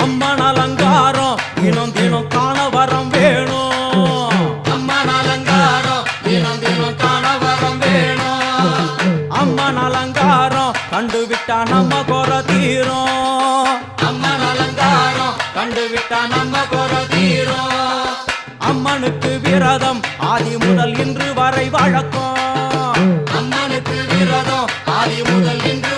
அம்மன் அலங்காரம் தினம் தினம் காண வரம் வேணும். அம்மன் அலங்காரம் தினம் தினம் காண வரம் வேணும். அம்மன் அலங்காரம் கண்டுவிட்டா நம்ம குறை தீரும். அம்மன் அலங்காரம் கண்டுவிட்டா நம்ம குறை தீரும். அம்மனுக்கு விரதம் ஆதி முதல் இன்று வரை வழக்கம். அம்மனுக்கு விரதம் ஆதி முதல் இன்று